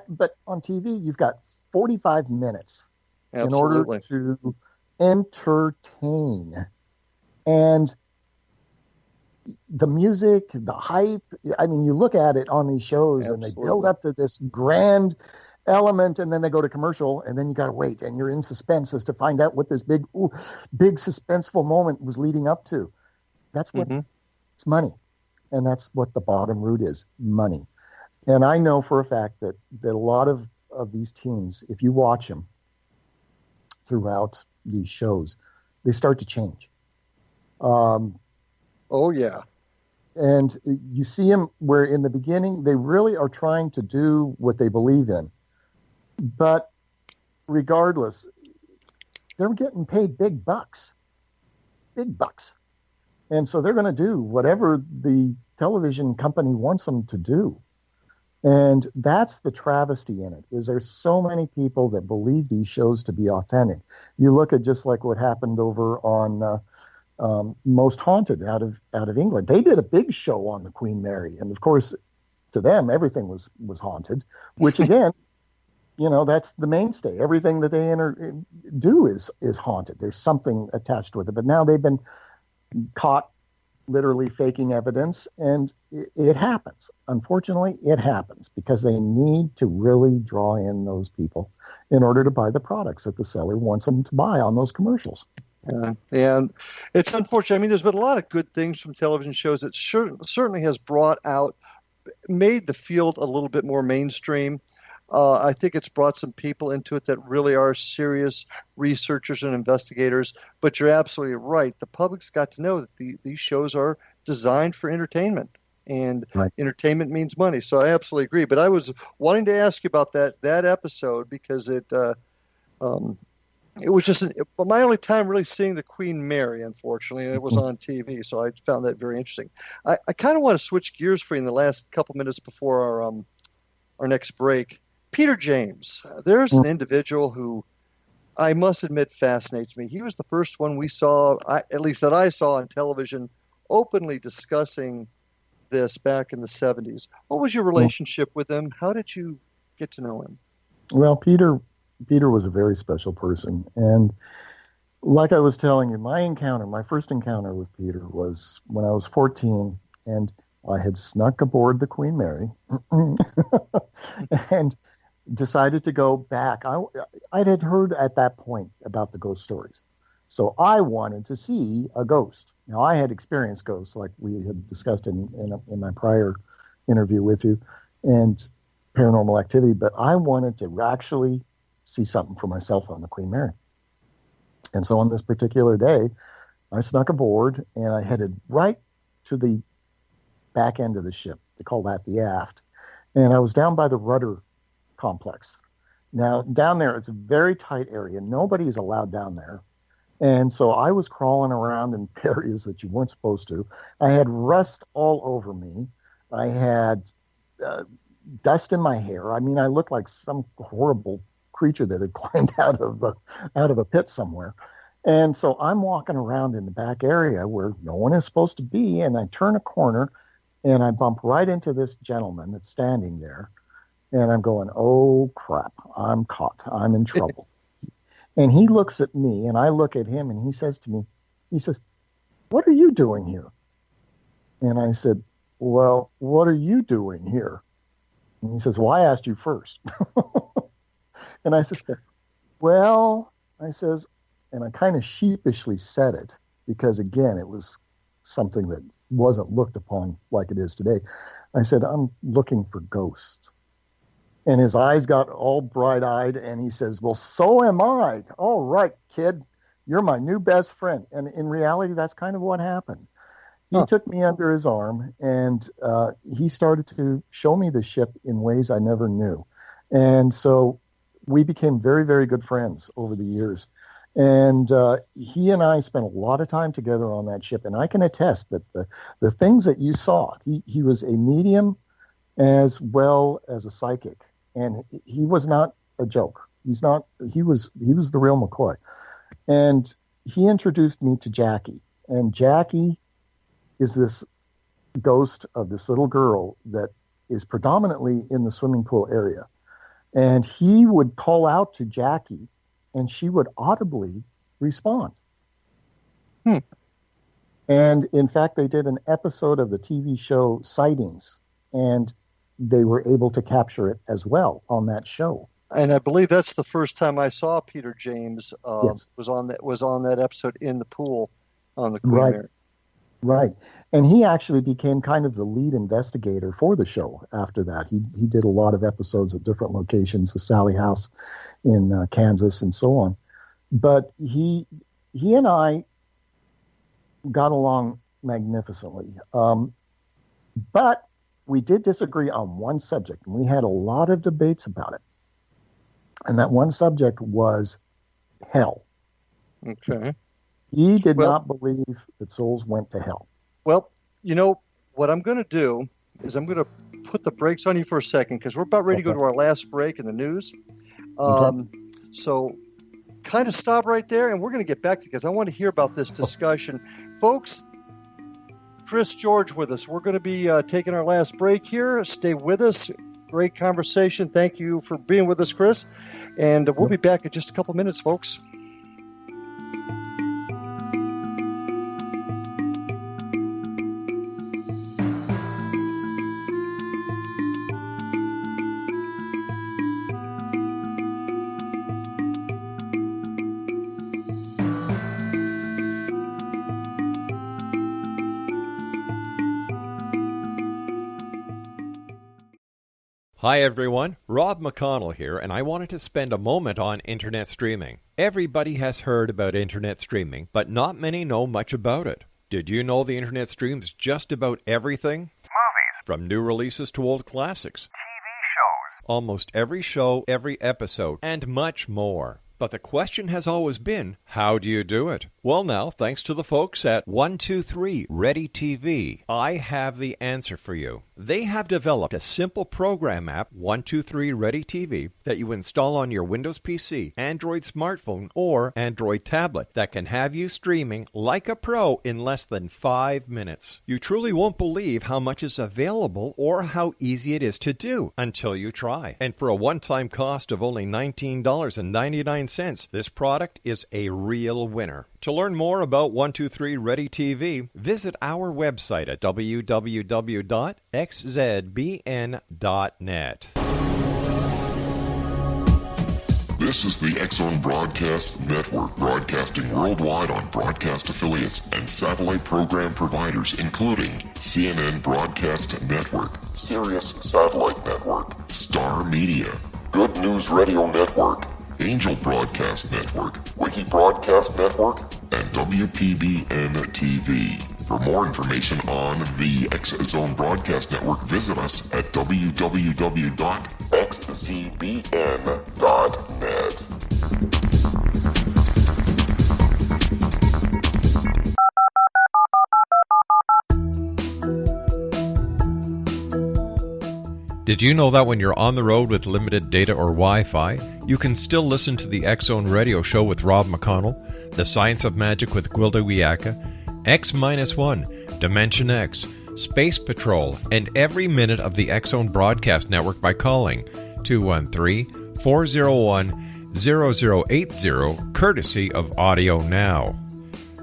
But on TV, you've got 45 minutes in order to entertain. And the music, the hype, I mean, you look at it on these shows and they build up to this grand element, and then they go to commercial, and then you got to wait, and you're in suspense as to find out what this big suspenseful moment was leading up to. That's what it's money. And that's what the bottom root is, money. And I know for a fact that a lot of these teams, if you watch them throughout these shows, they start to change. Oh, yeah. And you see them where in the beginning, they really are trying to do what they believe in. But regardless, they're getting paid big bucks. And so they're going to do whatever the television company wants them to do. And that's the travesty in it, is there's so many people that believe these shows to be authentic. You look at just like what happened over on Most Haunted out of England. They did a big show on the Queen Mary. And of course, to them, everything was haunted, which again, that's the mainstay. Everything that they do is haunted. There's something attached with it. But now they've been caught literally faking evidence, and it happens. Unfortunately, it happens because they need to really draw in those people in order to buy the products that the seller wants them to buy on those commercials. And it's unfortunate. I mean, there's been a lot of good things from television shows that certainly has made the field a little bit more mainstream. I think it's brought some people into it that really are serious researchers and investigators. But you're absolutely right. The public's got to know that these shows are designed for entertainment, and entertainment means money. So I absolutely agree. But I was wanting to ask you about that episode because it was just my only time really seeing the Queen Mary, unfortunately, and it was on TV. So I found that very interesting. I kind of want to switch gears for you in the last couple minutes before our next break. Peter James, there's an individual who I must admit fascinates me. He was the first one we saw, at least that I saw on television, openly discussing this back in the 70s. What was your relationship with him? How did you get to know him? Well, Peter was a very special person. And like I was telling you, my first encounter with Peter was when I was 14, and I had snuck aboard the Queen Mary and decided to go back. I had heard at that point about the ghost stories. So I wanted to see a ghost. Now, I had experienced ghosts, like we had discussed in my prior interview with you, and paranormal activity, but I wanted to actually see something for myself on the Queen Mary. And so on this particular day, I snuck aboard and I headed right to the back end of the ship. They call that the aft. And I was down by the rudder complex. Now, down there, it's a very tight area. Nobody is allowed down there. And so I was crawling around in areas that you weren't supposed to. I had rust all over me. I had dust in my hair. I mean, I looked like some horrible creature that had climbed out of a pit somewhere. And so I'm walking around in the back area where no one is supposed to be, and I turn a corner, and I bump right into this gentleman that's standing there, and I'm going, oh, crap, I'm caught. I'm in trouble. And he looks at me, and I look at him, and he says to me, he says, what are you doing here? And I said, well, what are you doing here? And he says, well, I asked you first. And I said, well, I says, and I kind of sheepishly said it because, again, it was something that wasn't looked upon like it is today. I said, I'm looking for ghosts. And his eyes got all bright-eyed, and he says, well, so am I. All right, kid, you're my new best friend. And in reality, that's kind of what happened. He took me under his arm, and he started to show me the ship in ways I never knew. And so we became very, very good friends over the years. And he and I spent a lot of time together on that ship. And I can attest that the things that you saw, he was a medium as well as a psychic. And he was not a joke. He was the real McCoy. And he introduced me to Jackie. And Jackie is this ghost of this little girl that is predominantly in the swimming pool area. And he would call out to Jackie, and she would audibly respond. And in fact, they did an episode of the TV show Sightings, and they were able to capture it as well on that show. And I believe that's the first time I saw Peter James. Yes. was on that episode in the pool on the Queen Mary. Right. And he actually became kind of the lead investigator for the show after that. He did a lot of episodes at different locations, the Sally House in Kansas and so on. But he and I got along magnificently. But we did disagree on one subject, and we had a lot of debates about it. And that one subject was hell. Okay. He did not believe that souls went to hell. Well, you know, what I'm going to do is I'm going to put the brakes on you for a second because we're about ready to go to our last break in the news. So kind of stop right there, and we're going to get back to it because I want to hear about this discussion. Folks, Chris George with us. We're going to be taking our last break here. Stay with us. Great conversation. Thank you for being with us, Chris. And we'll be back in just a couple minutes, folks. Hi everyone, Rob McConnell here, and I wanted to spend a moment on internet streaming. Everybody has heard about internet streaming, but not many know much about it. Did you know the internet streams just about everything? Movies. From new releases to old classics. TV shows. Almost every show, every episode, and much more. But the question has always been, how do you do it? Well now, thanks to the folks at 123 Ready TV, I have the answer for you. They have developed a simple program app, 123 Ready TV, that you install on your Windows PC, Android smartphone, or Android tablet that can have you streaming like a pro in less than 5 minutes. You truly won't believe how much is available or how easy it is to do until you try. And for a one-time cost of only $19.99, this product is a real winner. To learn more about 123 Ready TV, visit our website at www.xzbn.net. This is the X-Zone Broadcast Network, broadcasting worldwide on broadcast affiliates and satellite program providers, including CNN Broadcast Network, Sirius Satellite Network, Star Media, Good News Radio Network, Angel Broadcast Network, Wiki Broadcast Network, and WPBN TV. For more information on the X-Zone Broadcast Network, visit us at www.xzbn.net. Did you know that when you're on the road with limited data or Wi-Fi, you can still listen to the X-Zone Radio Show with Rob McConnell, The Science of Magic with Gwilda Wiyaka, X-1, Dimension X, Space Patrol, and every minute of the X-Zone Broadcast Network by calling 213-401-0080, courtesy of Audio Now.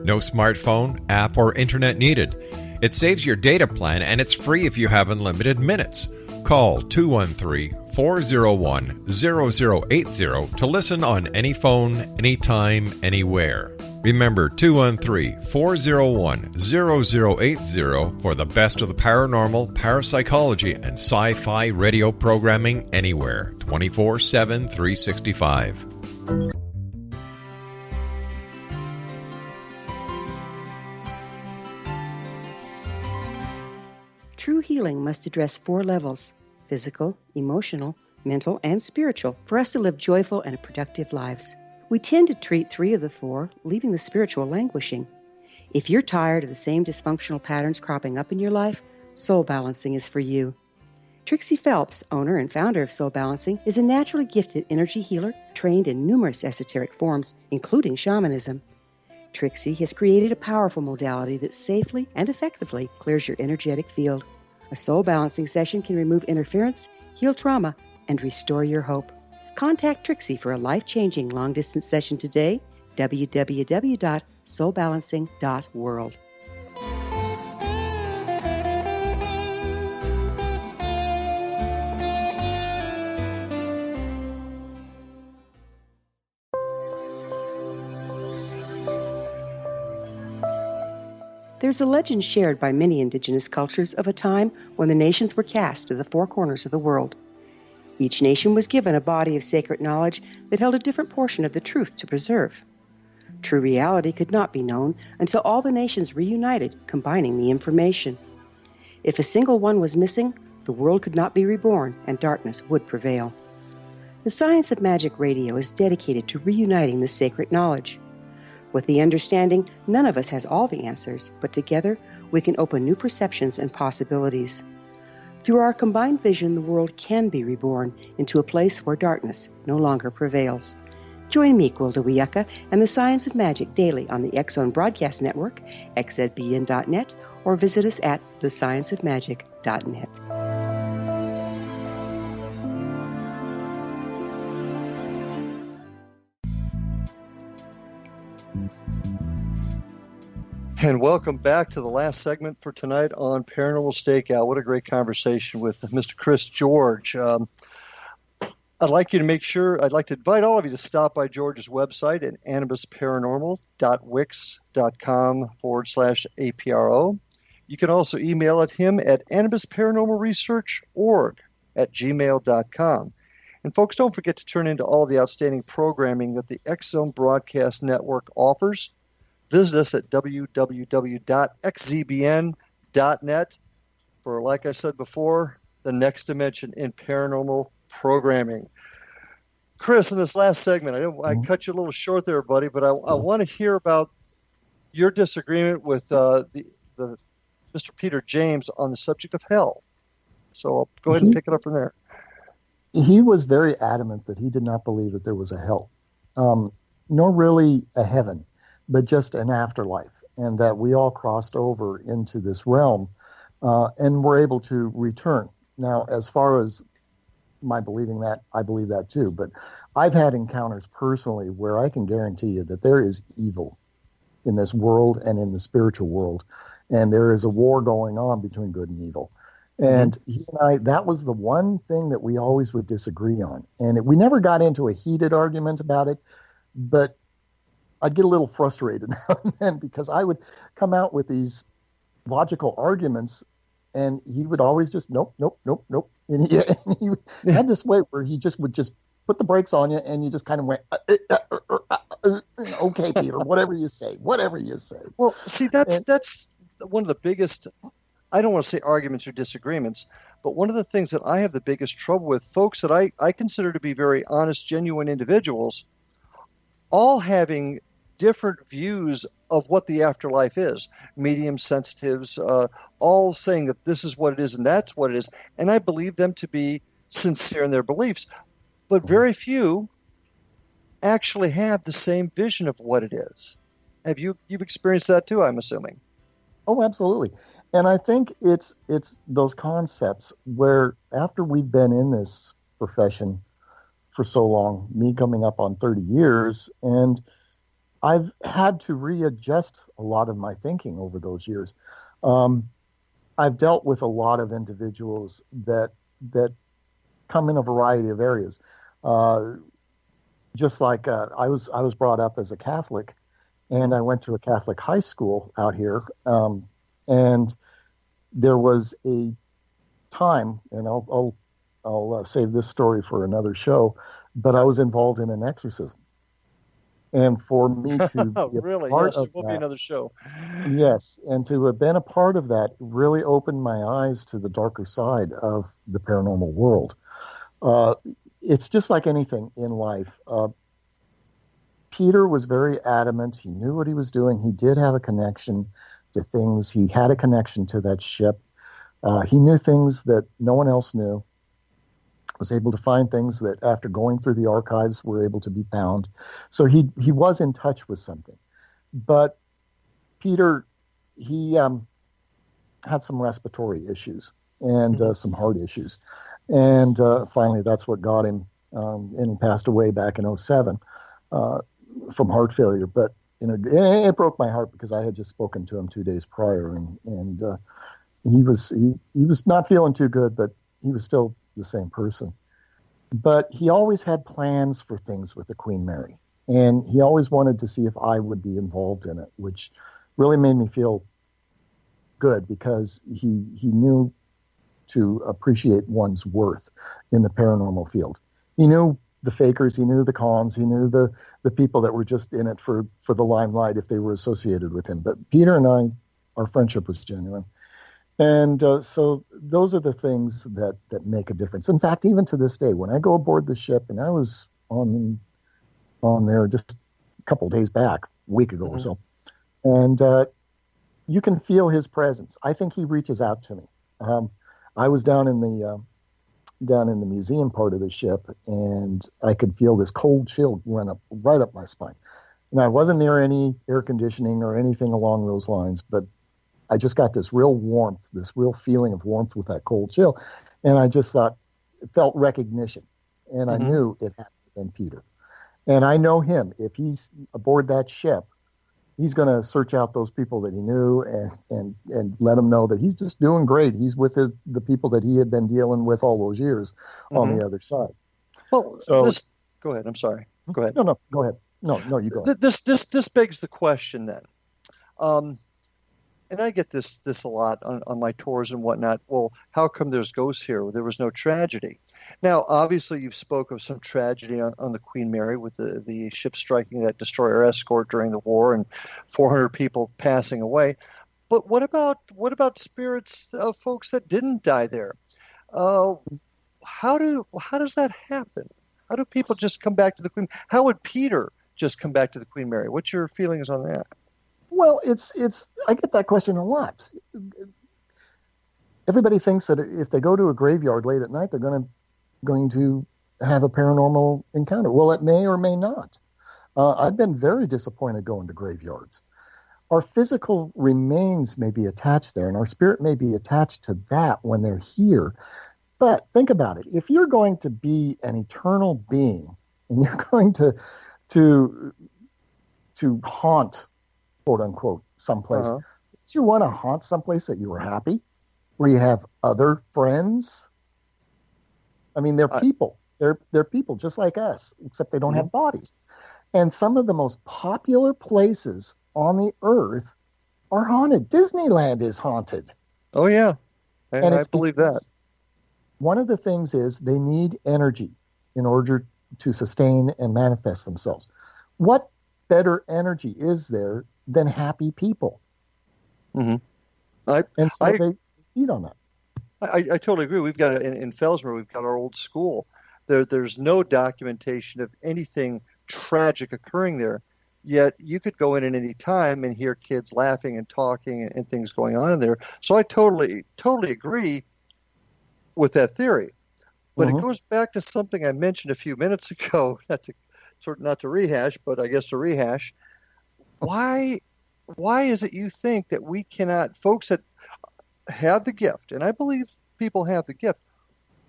No smartphone, app, or internet needed. It saves your data plan, and it's free if you have unlimited minutes. Call 213-401-0080 to listen on any phone, anytime, anywhere. Remember 213-401-0080 for the best of the paranormal, parapsychology, and sci-fi radio programming anywhere, 24/7, 365. True healing must address 4 levels: physical, emotional, mental, and spiritual, for us to live joyful and productive lives. We tend to treat 3 of the 4, leaving the spiritual languishing. If you're tired of the same dysfunctional patterns cropping up in your life, Soul Balancing is for you. Trixie Phelps, owner and founder of Soul Balancing, is a naturally gifted energy healer trained in numerous esoteric forms, including shamanism. Trixie has created a powerful modality that safely and effectively clears your energetic field. A soul balancing session can remove interference, heal trauma, and restore your hope. Contact Trixie for a life-changing long-distance session today, www.soulbalancing.world. There's a legend shared by many indigenous cultures of a time when the nations were cast to the 4 corners of the world. Each nation was given a body of sacred knowledge that held a different portion of the truth to preserve. True reality could not be known until all the nations reunited, combining the information. If a single one was missing, the world could not be reborn and darkness would prevail. The Science of Magic Radio is dedicated to reuniting the sacred knowledge. With the understanding, none of us has all the answers, but together we can open new perceptions and possibilities. Through our combined vision, the world can be reborn into a place where darkness no longer prevails. Join me, Gwilda Wiyaka, and the Science of Magic daily on the X-Zone Broadcast Network, xzbn.net, or visit us at thescienceofmagic.net. And welcome back to the last segment for tonight on Paranormal Stakeout. What a great conversation with Mr. Chris George. I'd like to invite all of you to stop by George's website at animusparanormal.wix.com/APRO. You can also email at him at animusparanormalresearch.org@gmail.com. And folks, don't forget to turn into all the outstanding programming that the X-Zone Broadcast Network offers. Visit us at www.xzbn.net for, like I said before, the next dimension in paranormal programming. Chris, in this last segment, I cut you a little short there, buddy, but I want to hear about your disagreement with the Mr. Peter James on the subject of hell. So I'll go ahead and pick it up from there. He was very adamant that he did not believe that there was a hell, nor really a heaven, but just an afterlife, and that we all crossed over into this realm and were able to return. Now, as far as my believing that, I believe that too, but I've had encounters personally where I can guarantee you that there is evil in this world and in the spiritual world, and there is a war going on between good and evil. And he and I, that was the one thing that we always would disagree on. And we never got into a heated argument about it, but I'd get a little frustrated now and then because I would come out with these logical arguments and he would always just, nope. And he had this way where he just would just put the brakes on you and you just kind of went, okay, Peter, whatever you say. Well, see, that's one of the biggest, I don't want to say arguments or disagreements, but one of the things that I have the biggest trouble with, folks that I consider to be very honest, genuine individuals, all having different views of what the afterlife is. Medium sensitives, all saying that this is what it is and that's what it is. And I believe them to be sincere in their beliefs. But very few actually have the same vision of what it is. You've experienced that too, I'm assuming. Oh, absolutely. And I think it's those concepts where after we've been in this profession for so long, me coming up on 30 years, and I've had to readjust a lot of my thinking over those years. I've dealt with a lot of individuals that come in a variety of areas. Just like I was brought up as a Catholic, and I went to a Catholic high school out here, and there was a time, and I'll save this story for another show, but I was involved in an exorcism. And for me to be a really? part Yes, of it will that, be another show. Yes, and to have been a part of that really opened my eyes to the darker side of the paranormal world. It's just like anything in life. Peter was very adamant. He knew what he was doing. He did have a connection to things. He had a connection to that ship. He knew things that no one else knew. Was able to find things that after going through the archives were able to be found. So he was in touch with something. But Peter, he had some respiratory issues and some heart issues. And finally, that's what got him. And he passed away back in 2007 from heart failure. But it broke my heart because I had just spoken to him 2 days prior, and he was not feeling too good, but he was still the same person. But he always had plans for things with the Queen Mary, and he always wanted to see if I would be involved in it, which really made me feel good because he knew to appreciate one's worth in the paranormal field. He knew the fakers, he knew the cons, he knew the people that were just in it for the limelight if they were associated with him. But Peter and I, our friendship was genuine. And so those are the things that make a difference. In fact, even to this day, when I go aboard the ship, and I was on there just a couple of days back, a week ago or so, and you can feel his presence. I think he reaches out to me. I was down in the museum part of the ship, and I could feel this cold chill run right up my spine. And I wasn't near any air conditioning or anything along those lines, but I just got this real warmth, this real feeling of warmth with that cold chill. And I just felt recognition. And I knew it had been Peter. And I know him. If he's aboard that ship, he's going to search out those people that he knew and let them know that he's just doing great. He's with the people that he had been dealing with all those years on the other side. Well, go ahead. I'm sorry. Go ahead. No, go ahead. No, you go ahead. This begs the question then. And I get this a lot on my tours and whatnot. Well, how come there's ghosts here? There was no tragedy. Now, obviously, you've spoke of some tragedy on the Queen Mary with the ship striking that destroyer escort during the war and 400 people passing away. But what about spirits of folks that didn't die there? How does that happen? How do people just come back to the Queen? How would Peter just come back to the Queen Mary? What's your feelings on that? Well, I get that question a lot. Everybody thinks that if they go to a graveyard late at night, they're going to have a paranormal encounter. Well, it may or may not. I've been very disappointed going to graveyards. Our physical remains may be attached there, and our spirit may be attached to that when they're here. But think about it. If you're going to be an eternal being, and you're going to haunt, quote unquote, someplace, do you want to haunt someplace that you were happy, where you have other friends. I mean, they're people. They're people just like us, except they don't have bodies. And some of the most popular places on the earth are haunted. Disneyland is haunted. Oh, yeah. And I believe that. One of the things is they need energy in order to sustain and manifest themselves. What better energy is there than happy people? Mm-hmm. They feed on that. I totally agree. We've got in Fellsmere, we've got our old school. There's no documentation of anything tragic occurring there. Yet you could go in at any time and hear kids laughing and talking and things going on in there. So I totally agree with that theory. But it goes back to something I mentioned a few minutes ago, not to rehash, but I guess to rehash. Why is it you think that we cannot, folks that have the gift, and I believe people have the gift,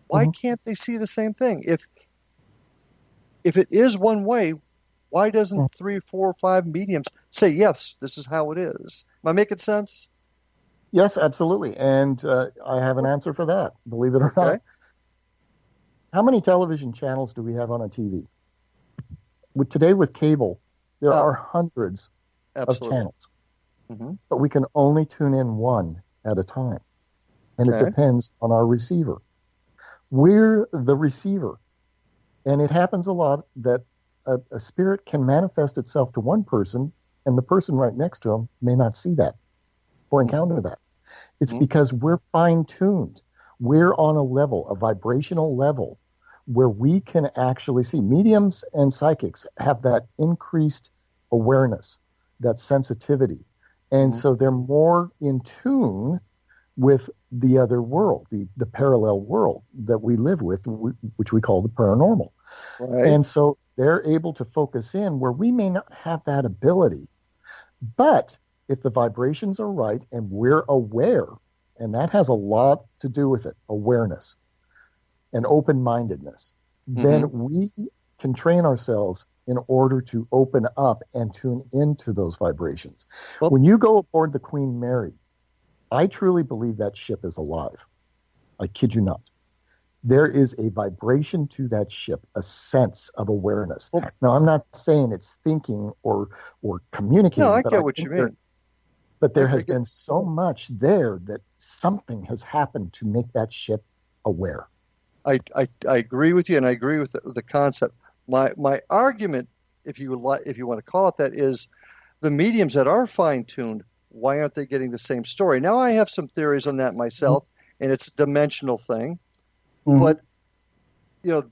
why can't they see the same thing? If it is one way, why doesn't 3, 4, 5 mediums say, yes, this is how it is? Am I making sense? Yes, absolutely. And I have an answer for that, believe it or not. How many television channels do we have on a TV? Today with cable, there are hundreds of channels. But we can only tune in one at a time. And it depends on our receiver. We're the receiver. And it happens a lot that a spirit can manifest itself to one person, and the person right next to him may not see that or encounter that. It's because we're fine-tuned. We're on a level, a vibrational level, where we can actually see. Mediums and psychics have that increased awareness, that sensitivity. And so they're more in tune with the other world, the parallel world that we live with, which we call the paranormal. Right. And so they're able to focus in where we may not have that ability. But if the vibrations are right and we're aware, and that has a lot to do with it, awareness and open-mindedness, then we can train ourselves in order to open up and tune into those vibrations. Well, when you go aboard the Queen Mary, I truly believe that ship is alive. I kid you not. There is a vibration to that ship, a sense of awareness. Well, now, I'm not saying it's thinking or communicating. No, I get what you mean. But there has been so much there that something has happened to make that ship aware. I agree with you, and I agree with the concept. My argument, if you want to call it that, is the mediums that are fine-tuned, why aren't they getting the same story? Now, I have some theories on that myself, and it's a dimensional thing. But,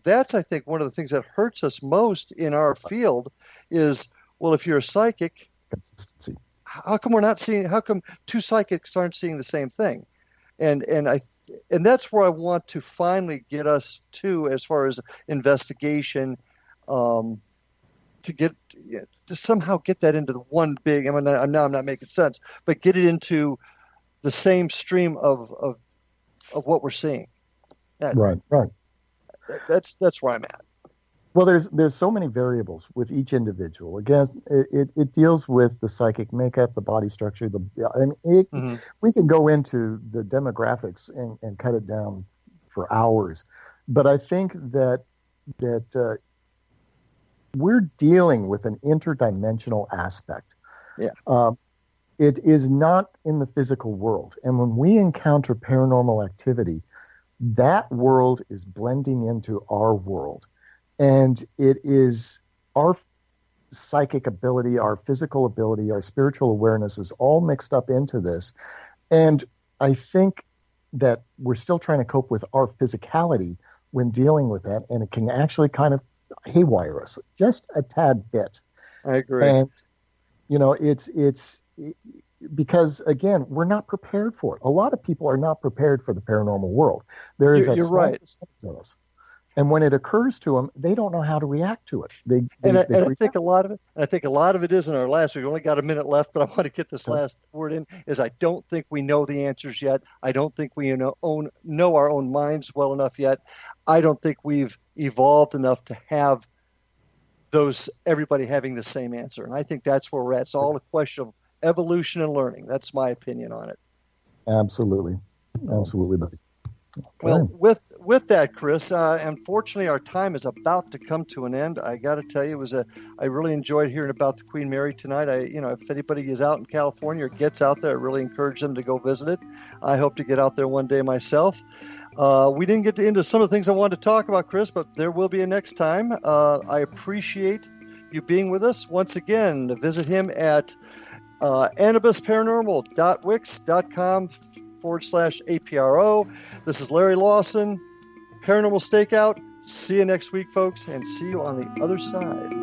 that's, I think, one of the things that hurts us most in our field is, well, if you're a psychic, consistency. How come two psychics aren't seeing the same thing? And that's where I want to finally get us to, as far as investigation, to somehow get that into the one big. I mean, now I'm not making sense, but get it into the same stream of what we're seeing. Right. That's where I'm at. Well, there's so many variables with each individual. Again, it deals with the psychic makeup, the body structure. We can go into the demographics and cut it down for hours, but I think that we're dealing with an interdimensional aspect. Yeah. It is not in the physical world, and when we encounter paranormal activity, that world is blending into our world. And it is our psychic ability, our physical ability, our spiritual awareness is all mixed up into this. And I think that we're still trying to cope with our physicality when dealing with that. And it can actually kind of haywire us just a tad bit. I agree. And, it's because, again, we're not prepared for it. A lot of people are not prepared for the paranormal world. There is you're right. percentage of us. And when it occurs to them, they don't know how to react to it. I think a lot of it is in our last. We've only got a minute left, but I want to get this last word in. Is I don't think we know the answers yet. I don't think we know our own minds well enough yet. I don't think we've evolved enough to have everybody having the same answer. And I think that's where we're at. It's all a question of evolution and learning. That's my opinion on it. Absolutely. Absolutely, buddy. Okay. Well, with that, Chris, unfortunately, our time is about to come to an end. I got to tell you, I really enjoyed hearing about the Queen Mary tonight. If anybody is out in California or gets out there, I really encourage them to go visit it. I hope to get out there one day myself. We didn't get into some of the things I wanted to talk about, Chris, but there will be a next time. I appreciate you being with us once again. Visit him at anibusparanormal.wix.com/APRO. This is Larry Lawson, Paranormal Stakeout. See you next week, folks, and see you on the other side.